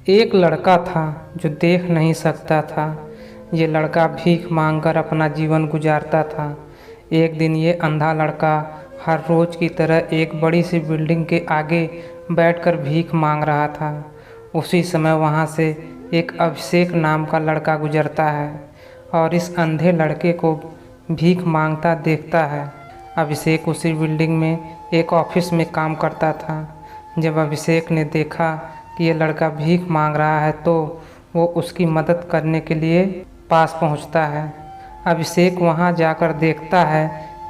एक लड़का था जो देख नहीं सकता था। ये लड़का भीख मांगकर अपना जीवन गुजारता था। एक दिन ये अंधा लड़का हर रोज़ की तरह एक बड़ी सी बिल्डिंग के आगे बैठकर भीख मांग रहा था। उसी समय वहाँ से एक अभिषेक नाम का लड़का गुजरता है और इस अंधे लड़के को भीख मांगता देखता है। अभिषेक उसी बिल्डिंग में एक ऑफिस में काम करता था। जब अभिषेक ने देखा कि ये लड़का भीख मांग रहा है तो वो उसकी मदद करने के लिए पास पहुंचता है। अभिषेक वहां जाकर देखता है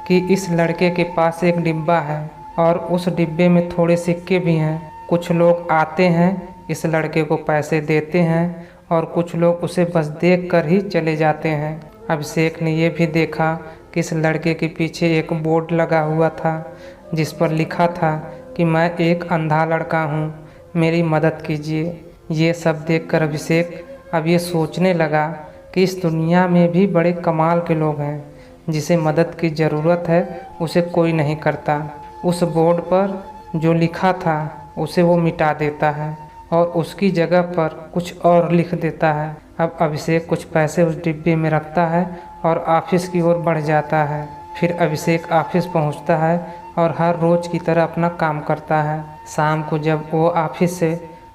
कि इस लड़के के पास एक डिब्बा है और उस डिब्बे में थोड़े सिक्के भी हैं। कुछ लोग आते हैं, इस लड़के को पैसे देते हैं और कुछ लोग उसे बस देख कर ही चले जाते हैं। अभिषेक ने यह भी देखा कि इस लड़के के पीछे एक बोर्ड लगा हुआ था जिस पर लिखा था कि मैं एक अंधा लड़का हूँ, मेरी मदद कीजिए। ये सब देखकर अभिषेक अब ये सोचने लगा कि इस दुनिया में भी बड़े कमाल के लोग हैं, जिसे मदद की ज़रूरत है उसे कोई नहीं करता। उस बोर्ड पर जो लिखा था उसे वो मिटा देता है और उसकी जगह पर कुछ और लिख देता है। अब अभिषेक कुछ पैसे उस डिब्बे में रखता है और ऑफिस की ओर बढ़ जाता है। फिर अभिषेक ऑफिस पहुंचता है और हर रोज़ की तरह अपना काम करता है। शाम को जब वो ऑफिस से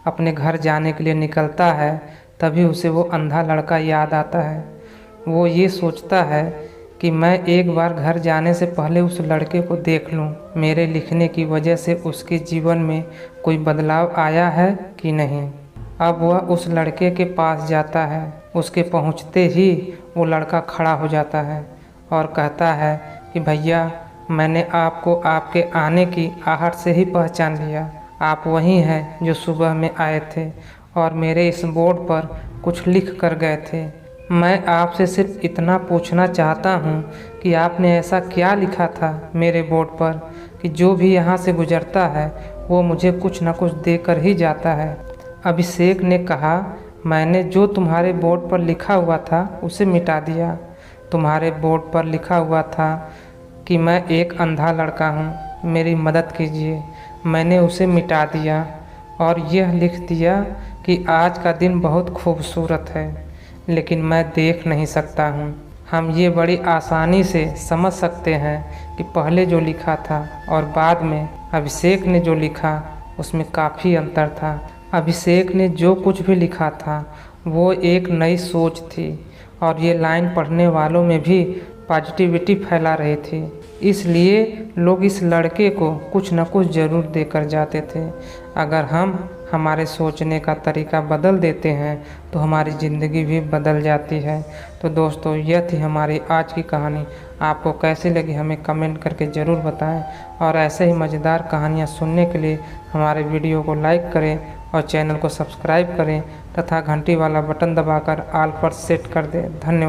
अपने घर जाने के लिए निकलता है तभी उसे वो अंधा लड़का याद आता है। वो ये सोचता है कि मैं एक बार घर जाने से पहले उस लड़के को देख लूं, मेरे लिखने की वजह से उसके जीवन में कोई बदलाव आया है कि नहीं। अब वह उस लड़के के पास जाता है। उसके पहुंचते ही वो लड़का खड़ा हो जाता है और कहता है कि भैया, मैंने आपको आपके आने की आहट से ही पहचान लिया। आप वही हैं जो सुबह में आए थे और मेरे इस बोर्ड पर कुछ लिख कर गए थे। मैं आपसे सिर्फ इतना पूछना चाहता हूँ कि आपने ऐसा क्या लिखा था मेरे बोर्ड पर कि जो भी यहाँ से गुजरता है वो मुझे कुछ न कुछ देकर ही जाता है। अभिषेक ने कहा, मैंने जो तुम्हारे बोर्ड पर लिखा हुआ था उसे मिटा दिया। तुम्हारे बोर्ड पर लिखा हुआ था कि मैं एक अंधा लड़का हूँ, मेरी मदद कीजिए। मैंने उसे मिटा दिया और यह लिख दिया कि आज का दिन बहुत खूबसूरत है, लेकिन मैं देख नहीं सकता हूँ। हम ये बड़ी आसानी से समझ सकते हैं कि पहले जो लिखा था और बाद में अभिषेक ने जो लिखा उसमें काफ़ी अंतर था। अभिषेक ने जो कुछ भी लिखा था वो एक नई सोच थी और ये लाइन पढ़ने वालों में भी पॉजिटिविटी फैला रही थी। इसलिए लोग इस लड़के को कुछ न कुछ ज़रूर देकर जाते थे। अगर हम हमारे सोचने का तरीका बदल देते हैं तो हमारी ज़िंदगी भी बदल जाती है। तो दोस्तों, यह थी हमारी आज की कहानी। आपको कैसी लगी हमें कमेंट करके ज़रूर बताएं और ऐसे ही मज़ेदार कहानियाँ सुनने के लिए हमारे वीडियो को लाइक करें और चैनल को सब्सक्राइब करें तथा घंटी वाला बटन दबाकर ऑल पर सेट कर दें। धन्यवाद।